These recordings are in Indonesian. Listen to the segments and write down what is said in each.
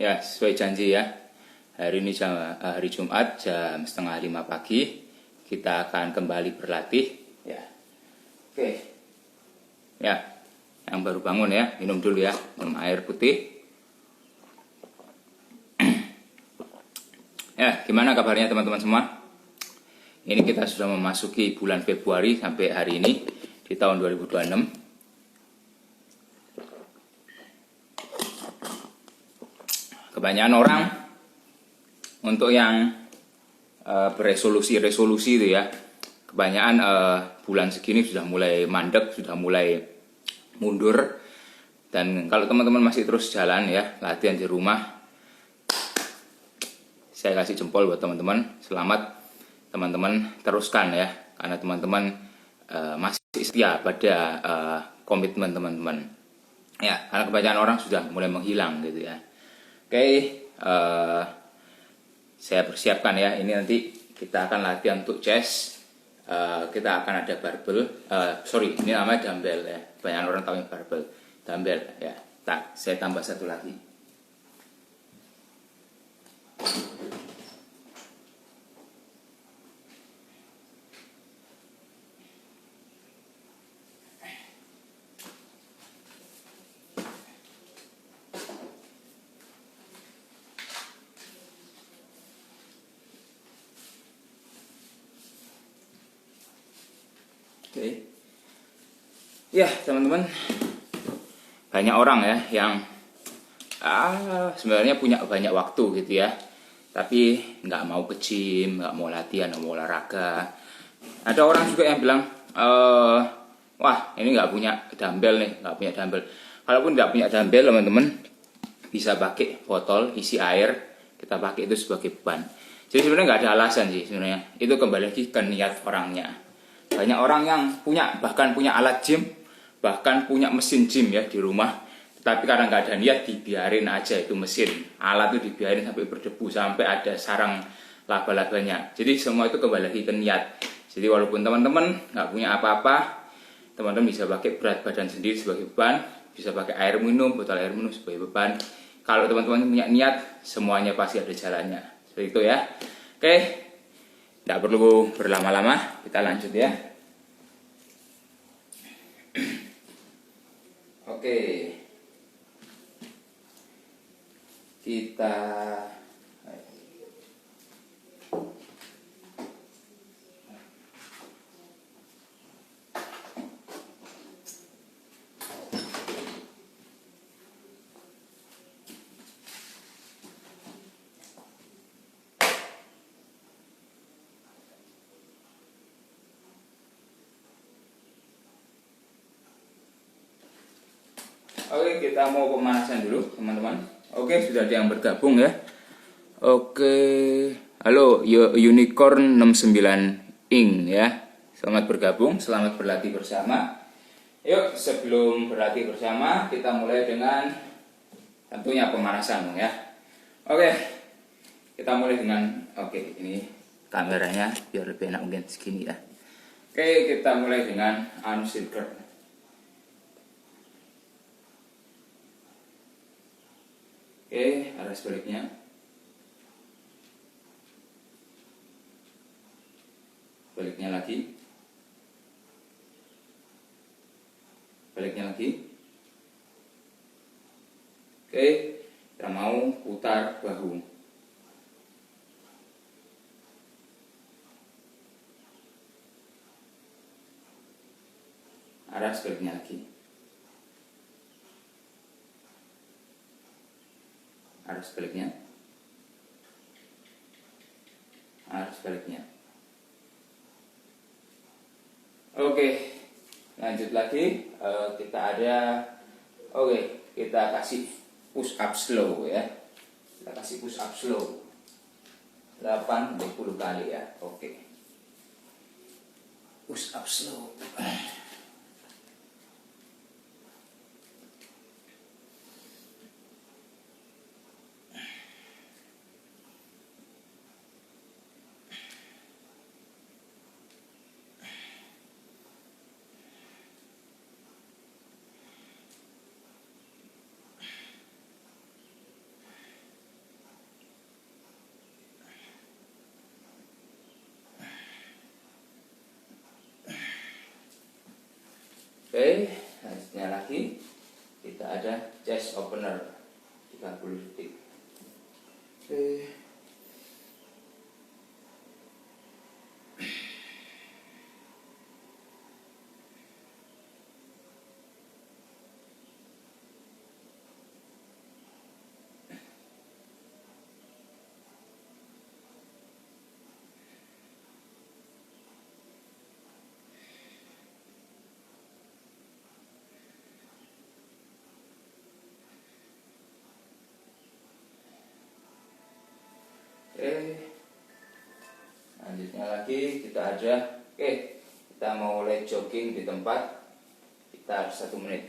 Ya, sesuai janji ya. Hari ini hari Jumat jam 4:30 pagi. Kita akan kembali berlatih. Ya, oke. Ya, yang baru bangun ya, minum dulu ya, minum air putih. Ya, gimana kabarnya teman-teman semua? Ini kita sudah memasuki bulan Februari sampai hari ini di tahun 2026. Kebanyakan orang untuk yang beresolusi itu ya, kebanyakan bulan segini sudah mulai mandek, sudah mulai mundur. Dan kalau teman-teman masih terus jalan ya, latihan di rumah, saya kasih jempol buat teman-teman. Selamat teman-teman, teruskan ya, karena teman-teman masih setia pada komitmen teman-teman ya, karena kebanyakan orang sudah mulai menghilang gitu ya. Oke, saya persiapkan ya, ini nanti kita akan latihan untuk chest. Kita akan ada barbel, ini namanya dumbbell ya, banyak orang tahu barbel, dumbbell ya. Saya tambah satu lagi. Oke. Ya teman-teman, banyak orang ya yang sebenarnya punya banyak waktu gitu ya, tapi nggak mau ke gym, nggak mau latihan, nggak mau olahraga. Ada orang juga yang bilang, wah ini nggak punya dumbbell nih, nggak punya dumbbell. Kalaupun nggak punya dumbbell teman-teman, bisa pakai botol isi air, kita pakai itu sebagai beban. Jadi sebenarnya nggak ada alasan sih sebenarnya, itu kembali lagi ke niat orangnya. Banyak orang yang bahkan punya alat gym, bahkan punya mesin gym ya di rumah, tapi karena nggak ada niat, dibiarin aja itu mesin, alat itu dibiarin sampai berdebu, sampai ada sarang laba-labanya. Jadi semua itu kembali lagi ke niat. Jadi walaupun teman-teman nggak punya apa-apa, teman-teman bisa pakai berat badan sendiri sebagai beban, bisa pakai air minum, botol air minum sebagai beban. Kalau teman-teman punya niat, semuanya pasti ada jalannya. Seperti itu ya. Oke. Tidak perlu berlama-lama, kita lanjut ya. Oke, kita Oke, kita mau pemanasan dulu teman-teman. Oke, sudah ada yang bergabung ya. Oke, halo Unicorn 69 Ing ya. Selamat bergabung, selamat berlatih bersama. Yuk, sebelum berlatih bersama, kita mulai dengan tentunya pemanasan ya. Oke, kita mulai dengan, ini kameranya biar lebih enak mungkin segini ya. Oke, kita mulai dengan arm circle. Oke, arah sebaliknya. Baliknya lagi. Baliknya lagi. Oke, kita mau putar bahu. Arah sebaliknya lagi. Arah sebaliknya, arah sebaliknya. Oke, lanjut lagi. Kita ada, kita kasih push up slow ya. Kita kasih push up slow 8-10 kali ya. Oke, push up slow. Oke, selanjutnya lagi kita ada chest opener 30 detik. Oke. Selanjutnya lagi kita ada, kita mau mulai jogging di tempat, kita 1 menit.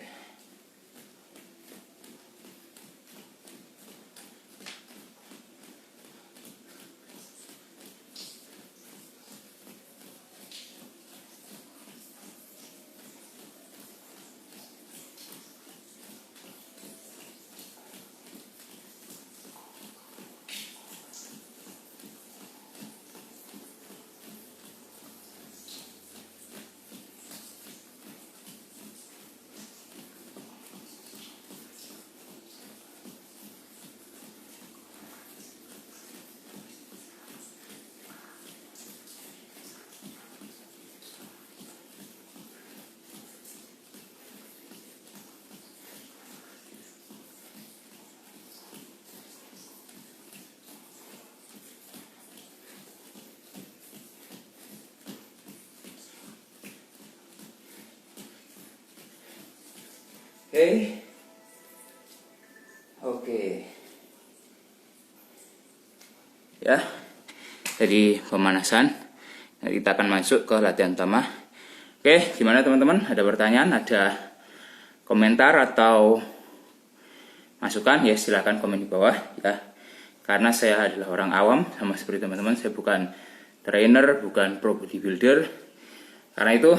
Oke. Ya. Jadi pemanasan. Nah, kita akan masuk ke latihan utama. Oke, gimana teman-teman? Ada pertanyaan, ada komentar atau masukan? Ya silahkan komen di bawah ya. Karena saya adalah orang awam sama seperti teman-teman, saya bukan trainer, bukan pro bodybuilder. Karena itu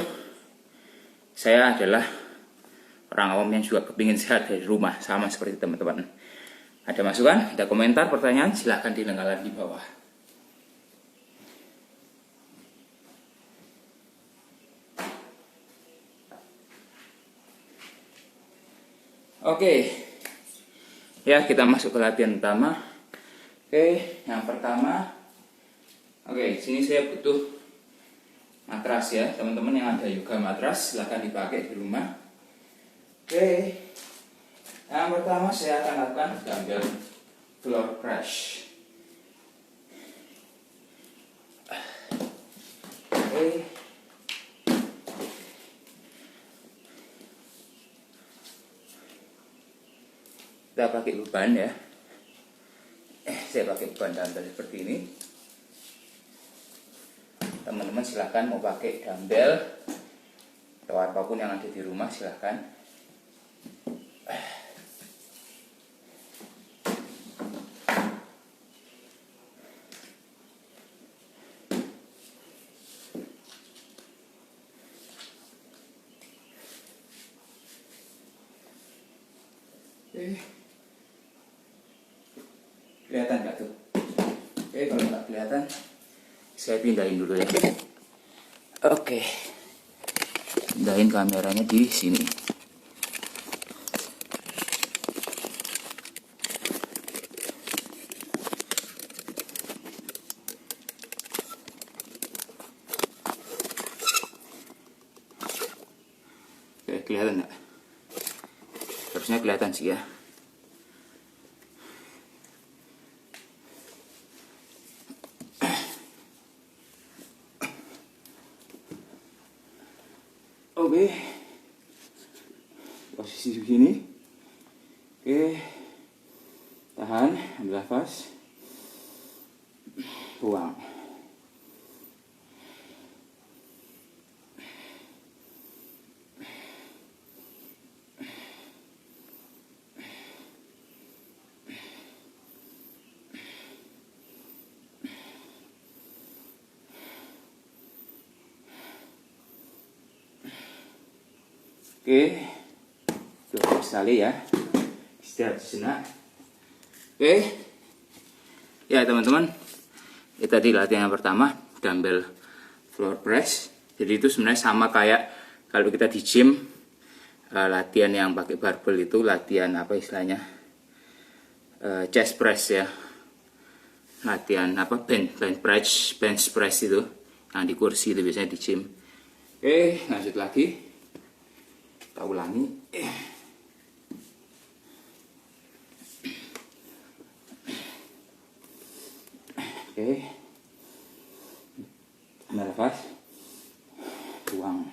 saya adalah orang awam yang juga kepingin sehat dari rumah, sama seperti teman-teman. Ada masukan, ada komentar, pertanyaan, silahkan ditinggalkan di bawah. Oke, ya kita masuk ke latihan utama. Oke, yang pertama, sini saya butuh matras ya, teman-teman yang ada yoga matras silahkan dipakai di rumah. Oke, yang pertama saya akan lakukan dumbbell floor press. Oke, kita pakai beban ya. Saya pakai beban dumbbell seperti ini. Teman-teman silahkan mau pakai dumbbell atau apapun yang ada di rumah silahkan. Kelihatan nggak tuh? Kalau nggak kelihatan, saya pindahin dulu ya. Oke, pindahin kameranya di sini. Oke, kelihatan nggak? Harusnya kelihatan sih ya. Oke, posisi begini. Oke, tahan, ambil nafas, buang. Oke, cukup sekali ya, istirahat sejenak. Oke, ya teman-teman, itu tadi latihan yang pertama, dumbbell floor press. Jadi itu sebenarnya sama kayak kalau kita di gym latihan yang pakai barbel itu latihan apa istilahnya, chest press ya, latihan apa, bench press itu yang di kursi itu biasanya di gym. Oke, lanjut lagi, kita ulangi. Oke, nafas, buang.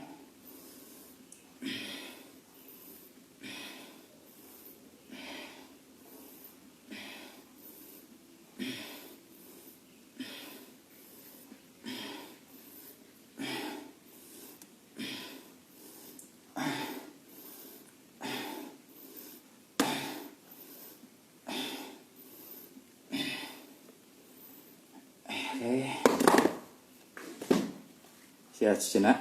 Oke, istirahat sejenak.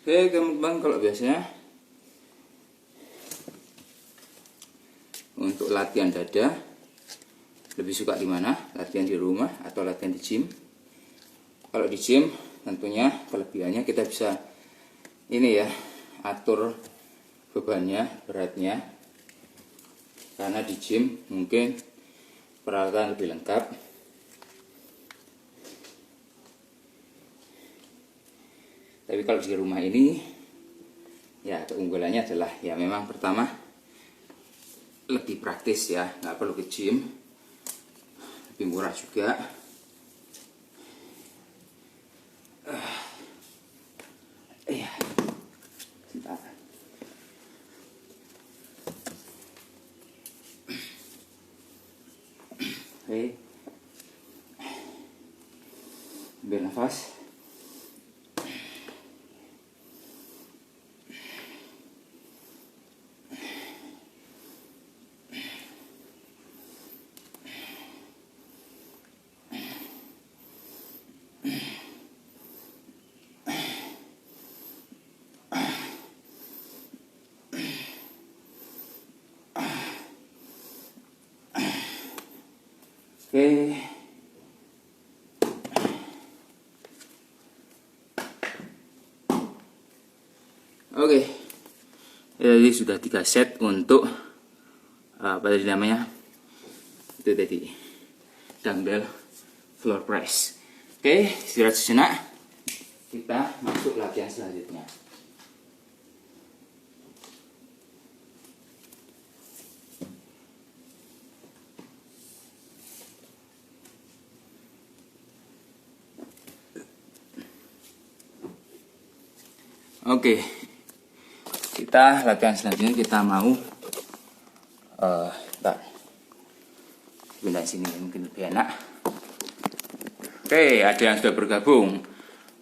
Oke teman-teman, kalau biasanya untuk latihan dada lebih suka di mana? Latihan di rumah atau latihan di gym? Kalau di gym tentunya kelebihannya kita bisa ini ya, atur bebannya, beratnya. Karena di gym mungkin peralatan lebih lengkap. Tapi kalau di rumah ini ya keunggulannya adalah ya memang pertama lebih praktis ya, nggak perlu ke gym, lebih murah juga. Iya, sebentar. Oke, ambil nafas. Oke, oke, jadi sudah 3 set untuk apa tadi namanya, itu tadi dumbbell floor press. Oke, istirahat sejenak, kita masuk latihan selanjutnya. Oke, kita latihan selanjutnya kita mau pindah sini mungkin lebih enak. Oke, ada yang sudah bergabung.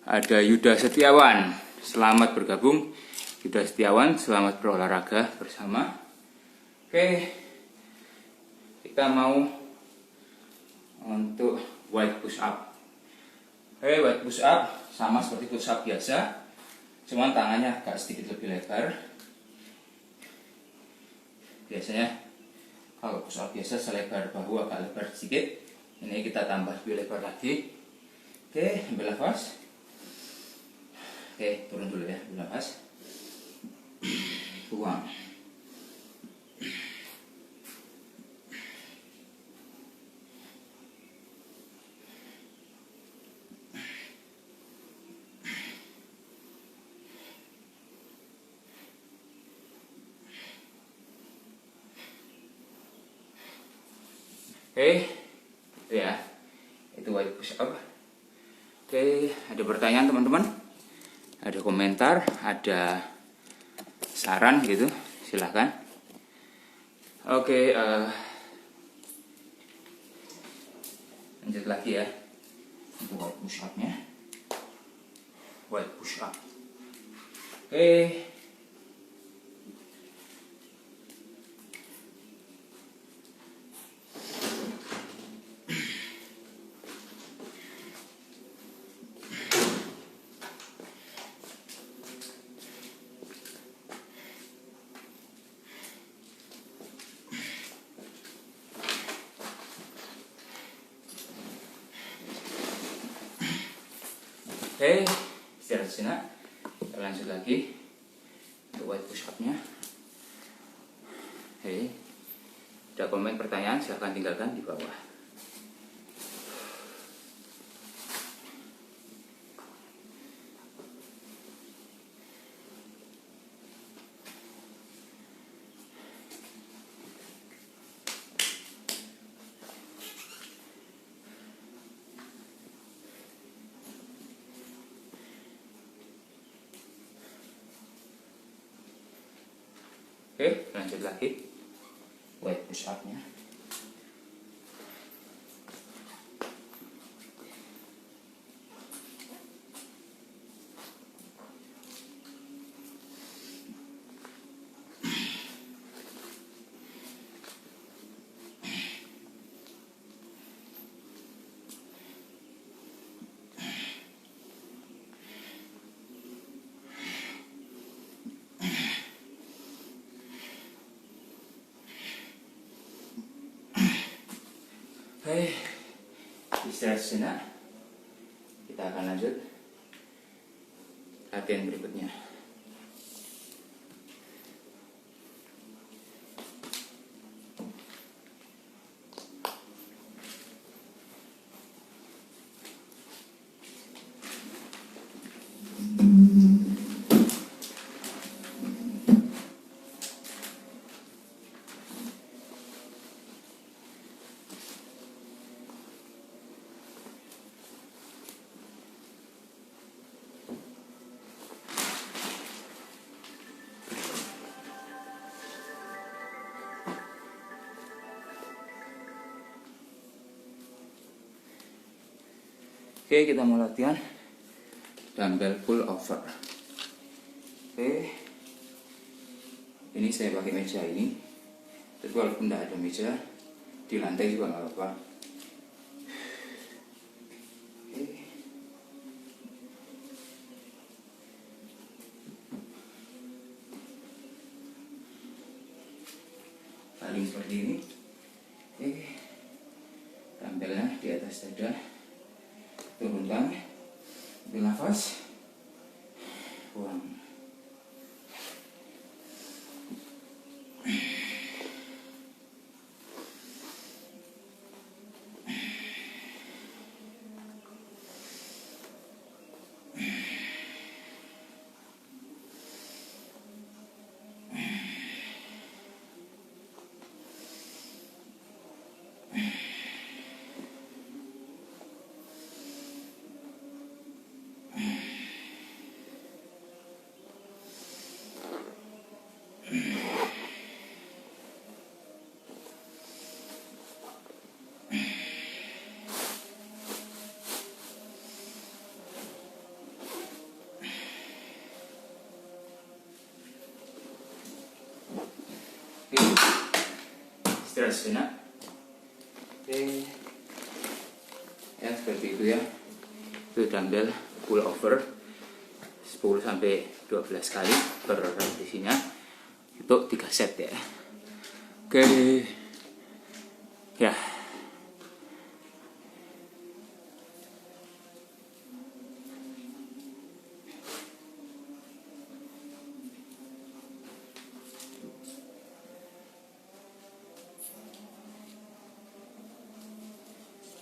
Ada Yuda Setiawan, selamat bergabung. Yuda Setiawan, selamat berolahraga bersama. Oke, kita mau untuk wide push up. Oke, wide push up sama seperti push up biasa. Cuman tangannya agak sedikit lebih lebar. Biasanya kalau push up biasa selebar bahu, agak lebar sedikit. Ini kita tambah lebih lebar lagi. Oke, ambil nafas. Oke, turun dulu ya, ambil nafas. Buang. Oke, itu ya, itu wide push up. Oke, ada pertanyaan teman-teman? Ada komentar, ada saran gitu, silahkan. Oke, lanjut lagi ya untuk wide push up-nya. Wide push up. Oke. Oke, istirahat sejenak. Kita lanjut lagi untuk wide push up-nya. Oke, ada komen pertanyaan silahkan tinggalkan di bawah. Oke, lanjut lagi wide push up-nya. Oke, istirahat sejenak. Kita akan lanjut latihan berikutnya. Oke, kita mau latihan dumbbell pull over. Oke, ini saya pakai meja ini. Tapi walaupun tidak ada meja, di lantai juga nggak apa-apa. Oke. Paling seperti ini. Oke, dumbbellnya di atas dada. Turunkan, ambil nafas, buang. Istirahat sejenak. Oke, ya seperti itu ya. Itu dumbbell pull over 10 sampai 12 kali per repetisinya untuk 3 set ya. Oke, ya.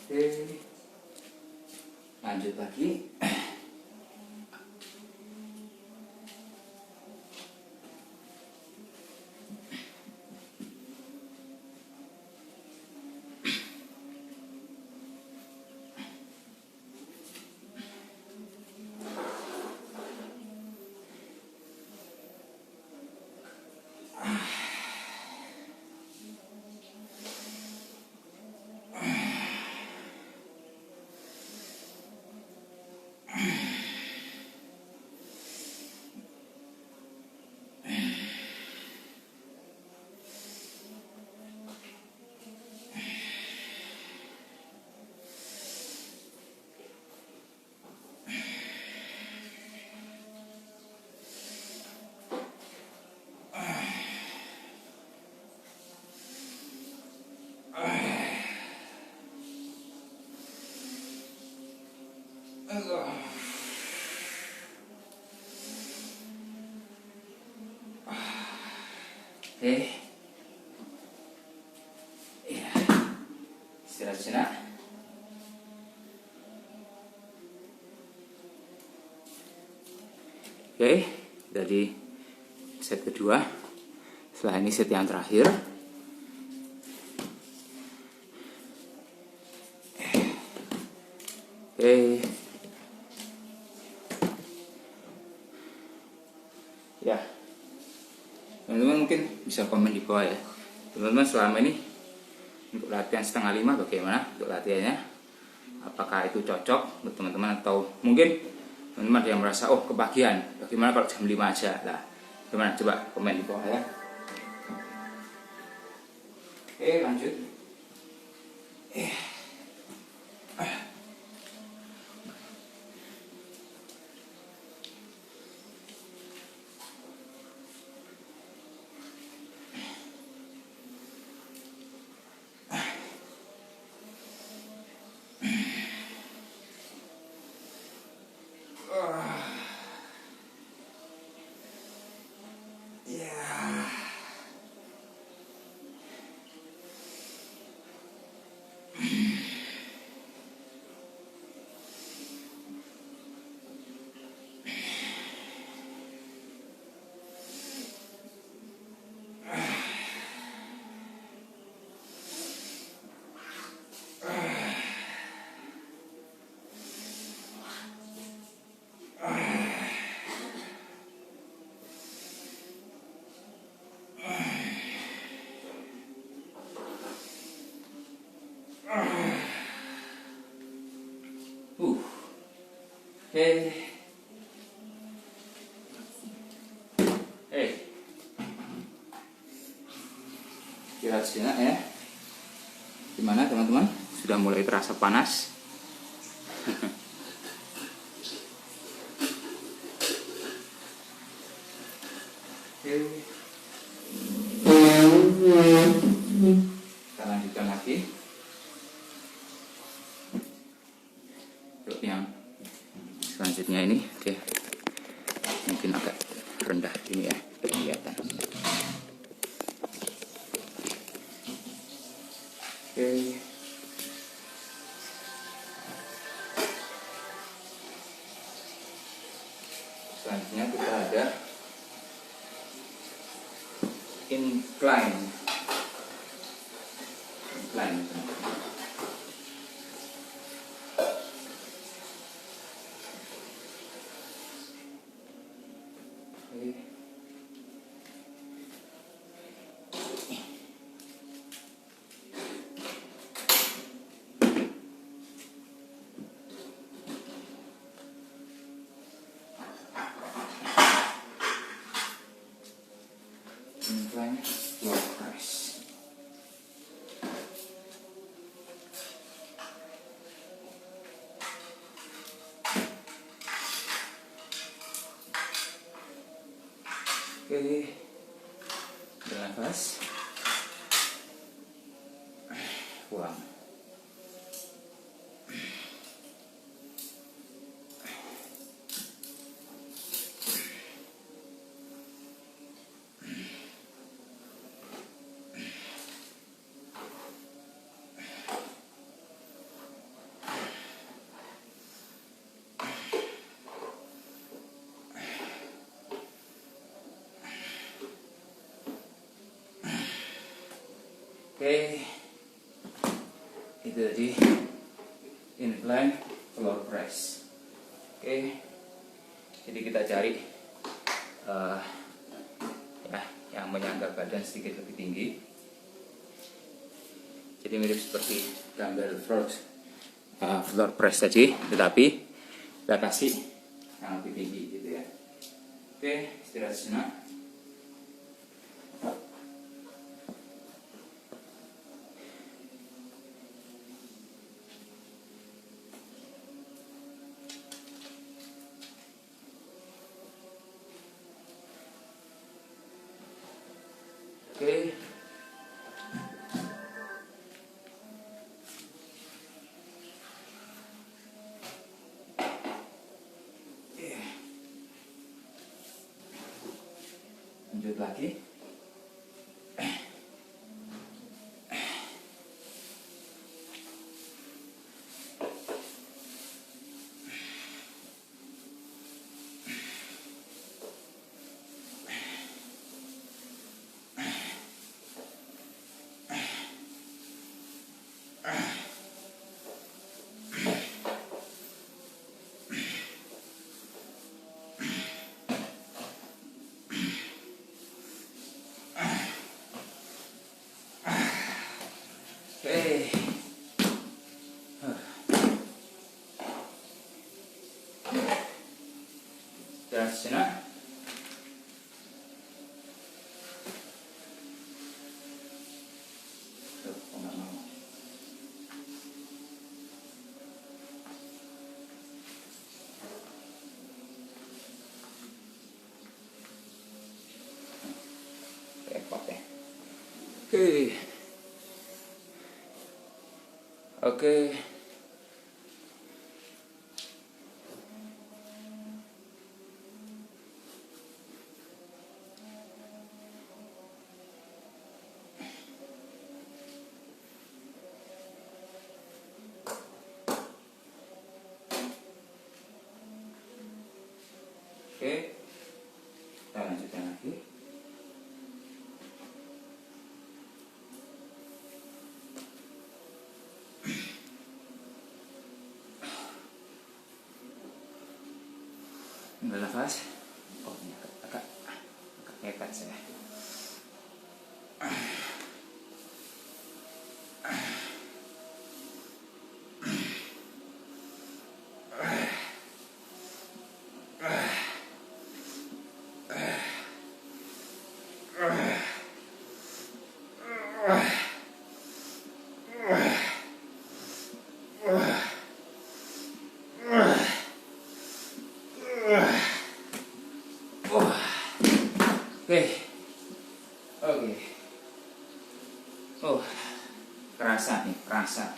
Oke, lanjut lagi. Oke. Ya, istirahat sejenak. Oke, jadi set kedua. Setelah ini set yang terakhir. Oke. Ya. Teman-teman mungkin bisa komen di bawah ya. Teman-teman selama ini untuk latihan setengah 5 bagaimana untuk latihannya? Apakah itu cocok untuk teman-teman atau mungkin teman-teman ada yang merasa oh kebagian, bagaimana kalau jam 5 aja lah? Gimana? Coba komen di bawah ya. Oke, lanjut. Oke. Istirahat sejenak ya. Gimana teman-teman? Sudah mulai terasa panas? Kita lanjutkan lagi. Untuk yang selanjutnya ini dia mungkin agak rendah ini ya, kelihatan. Oke. Selanjutnya kita ada incline. Incline floor press. Oke, bernafas, buang. Oke, itu tadi incline floor press. Oke, jadi kita cari ya yang menyangga badan sedikit lebih tinggi. Jadi mirip seperti dumbbell floor press tadi, tetapi kita kasih yang lebih tinggi gitu ya. Oke, istirahat sejenak. Oke. Lanjut lagi. Oke. Istirahat sejenak. Tuh, kok nggak mau. Repot ya. Oke. Oke. Oke, kita lanjutkan lagi. Ambil nafas. Oh, ini agak nekat saya. Oke, oke. Oh, kerasa nih, kerasa.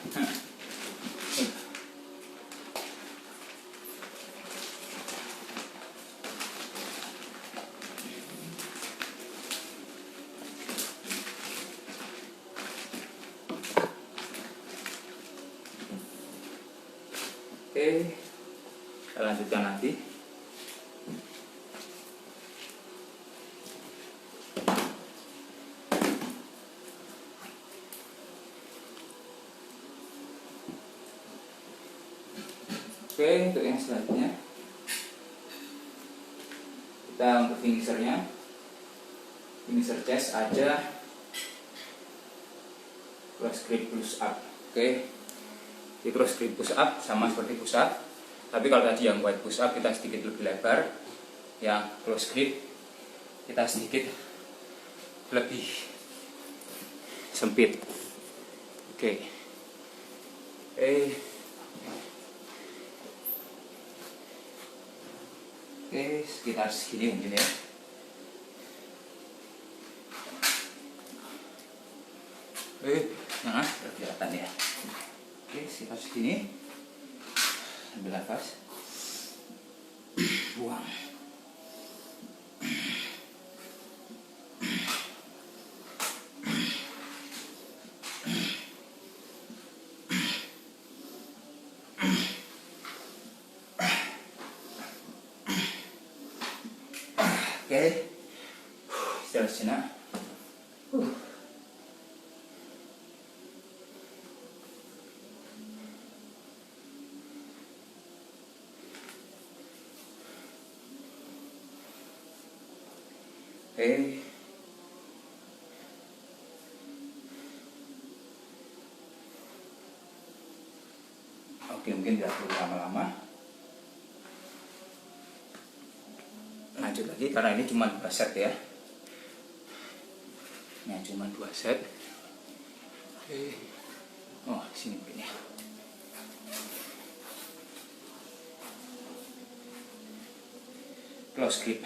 Oke, kita lanjutkan nanti. Oke, untuk yang selanjutnya kita untuk finishernya, finisher chest ada cross grip push up. Oke, di cross grip push up sama seperti push up, tapi kalau tadi yang wide push up kita sedikit lebih lebar, yang cross grip kita sedikit lebih sempit. Oke. Oke, sekitar segini mungkin ya. Nah, kelihatan ya. Oke, sekitar segini. Ambil nafas. Buang. Oke, istirahat sejenak. Oke, mungkin tidak perlu lama-lama. Lanjut lagi karena ini cuma 2 set ya. Ini cuma 2 set. Oke. Oh, sini mungkin ya. Close grip.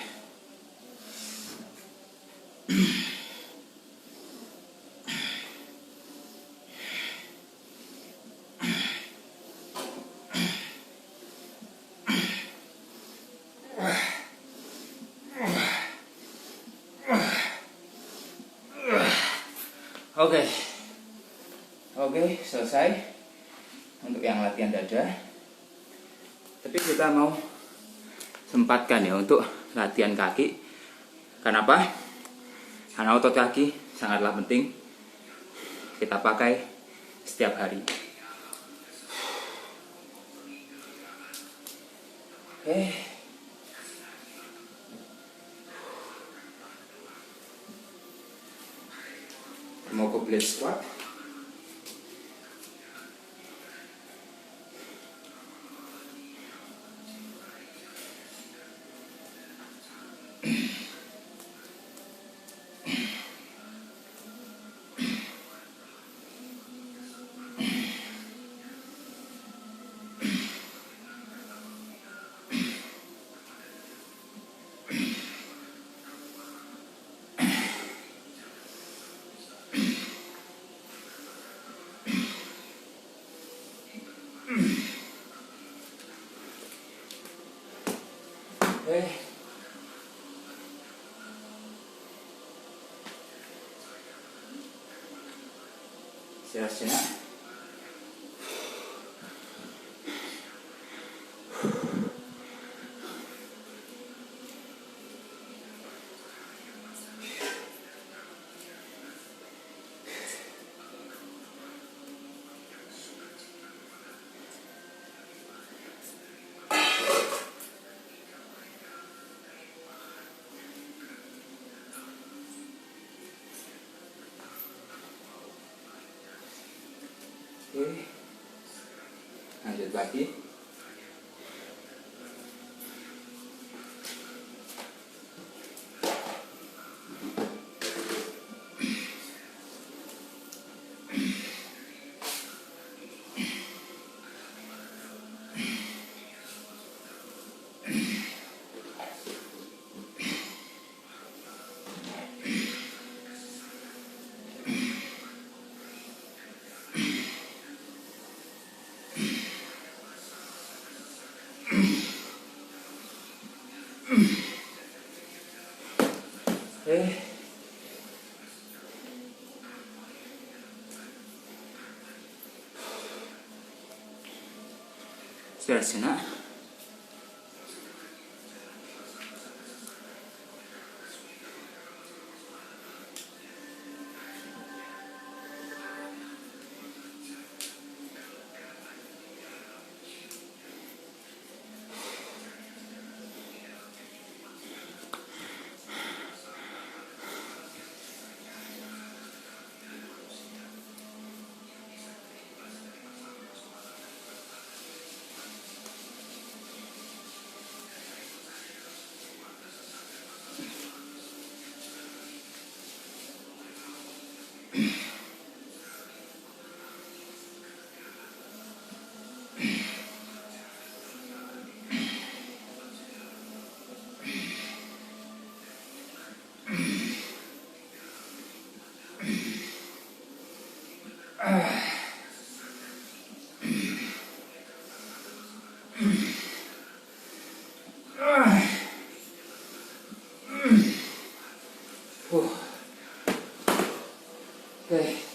Oke, selesai untuk yang latihan dada. Tapi kita mau sempatkan ya untuk latihan kaki. Kenapa? Karena otot kaki sangatlah penting kita pakai setiap hari. Mau ke blade squat. Istirahat sejenak. Lanjut lagi. Istirahat sejenak. Oke.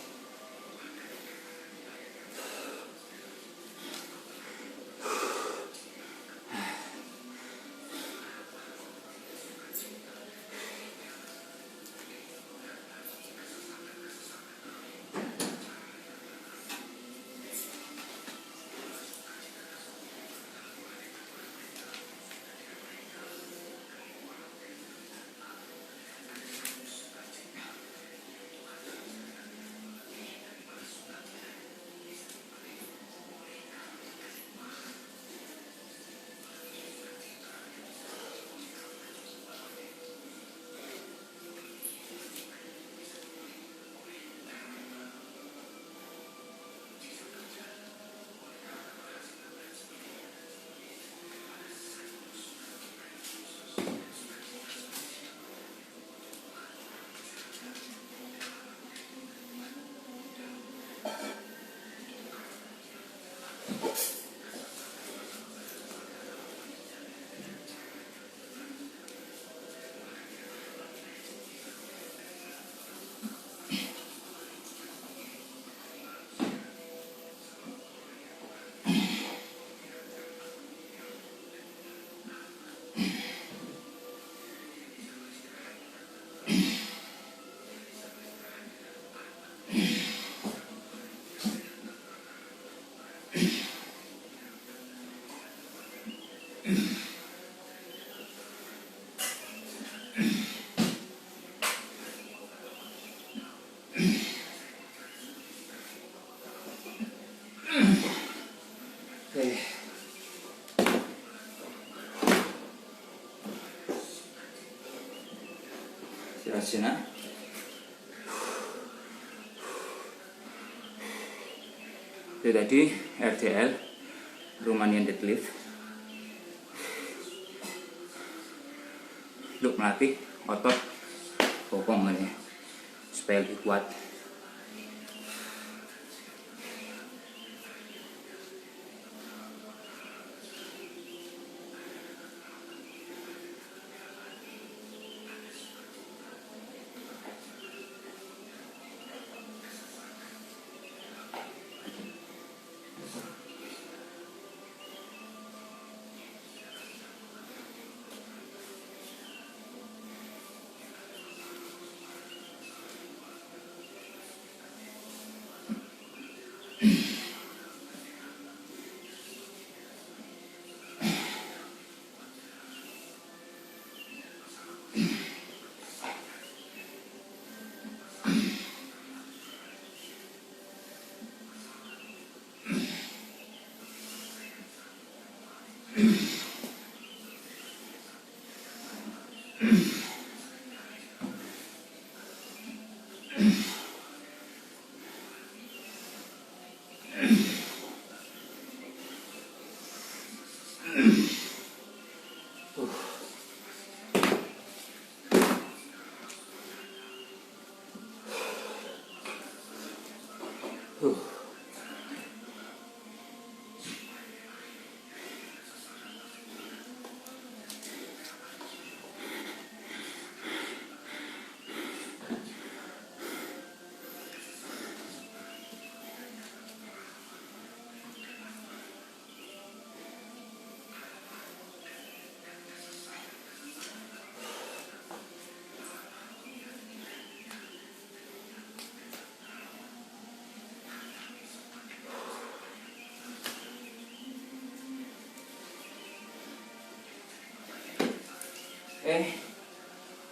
sejenak. Itu tadi RDL, Romanian deadlift, untuk melatih otot bokong ini supaya lebih kuat.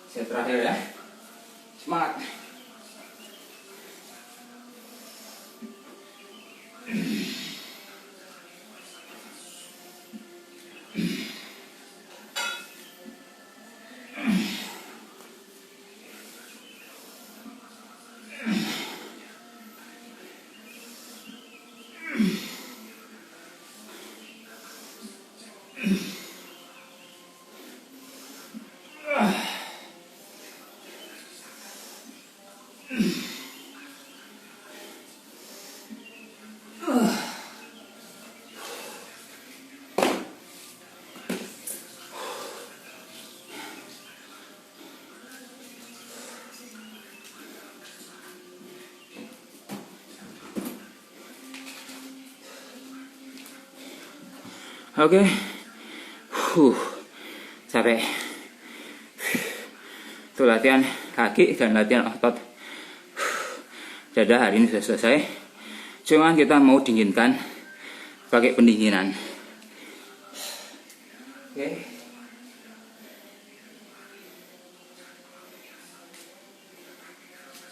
Set terakhir ya. Semangat. Oke, capek. Itu latihan kaki dan latihan otot dada hari ini sudah selesai. Cuman kita mau dinginkan pakai pendinginan. Oke.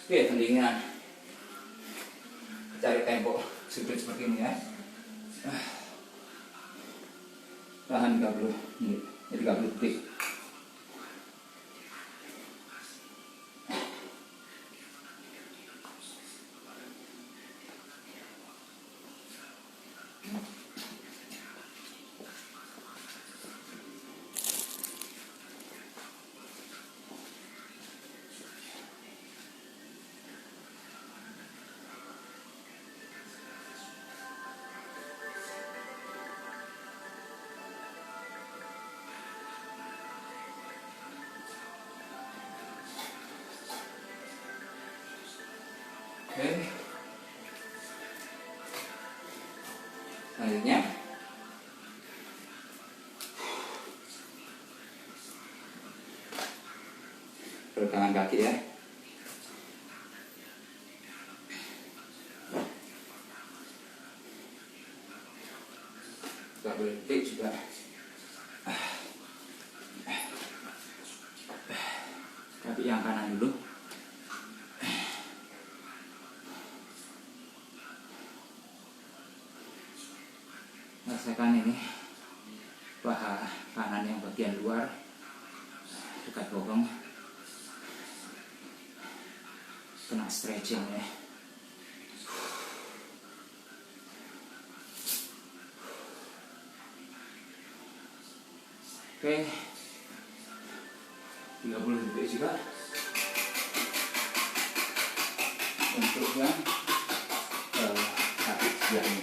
Oke, pendinginan. Cari tempo sudut seperti ini ya. Tahan 30 menit, 30 detik. Oke. Selanjutnya peregangan kaki ya. Kita berhenti juga. Kaki yang kanan dulu. Rasakan ini paha kanan yang bagian luar dekat bokong. kena stretching ya. Oke, 30 detik juga untuk yang kaki sebelah ini.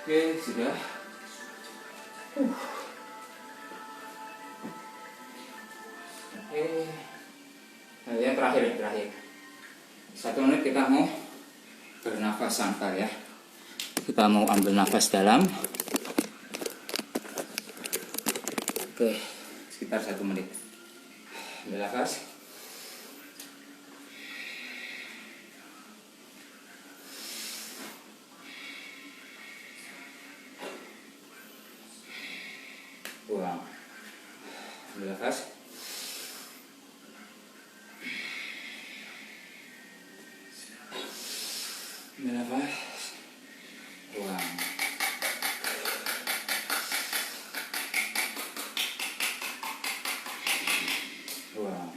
Oke, sudah. Nah, yang terakhir. 1 menit kita mau bernafas sangkar ya. Kita mau ambil nafas dalam. Oke, sekitar 1 menit. Ambil nafas. Buang. Ambil nafas. Ambil nafas. Buang. Buang.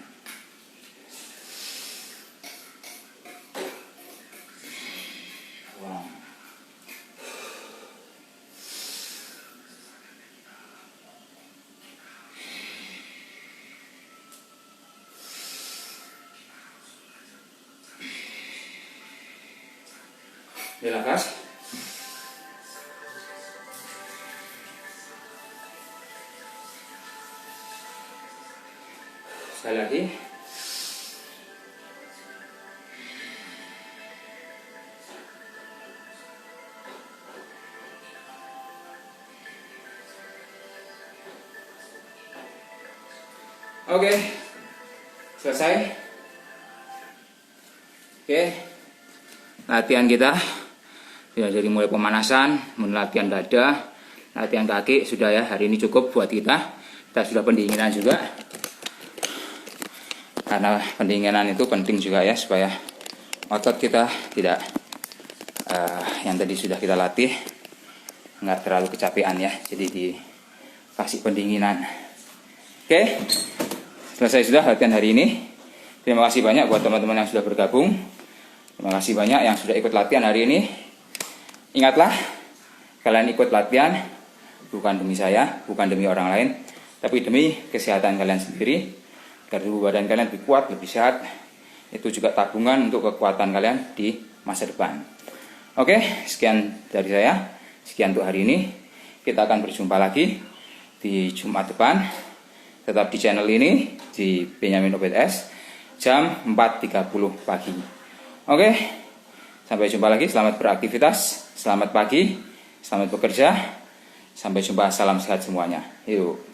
Buang. Ambil nafas. Sekali lagi. Oke, selesai. Oke, latihan kita ya, dari mulai pemanasan, latihan dada, latihan kaki sudah ya. Hari ini cukup buat kita. Kita sudah pendinginan juga. Karena pendinginan itu penting juga ya, supaya otot kita tidak yang tadi sudah kita latih nggak terlalu kecapean ya. Jadi dikasih pendinginan. Oke, selesai sudah latihan hari ini. Terima kasih banyak buat teman-teman yang sudah bergabung. Terima kasih banyak yang sudah ikut latihan hari ini. Ingatlah, kalian ikut latihan bukan demi saya, bukan demi orang lain, tapi demi kesehatan kalian sendiri, agar tubuh badan kalian lebih kuat, lebih sehat. Itu juga tabungan untuk kekuatan kalian di masa depan. Oke, sekian dari saya. Sekian untuk hari ini. Kita akan berjumpa lagi di Jumat depan. Tetap di channel ini, di Benyamin OBS, jam 4.30 pagi. Oke, sampai jumpa lagi. Selamat beraktivitas, selamat pagi, selamat bekerja. Sampai jumpa, salam sehat semuanya. Yuk.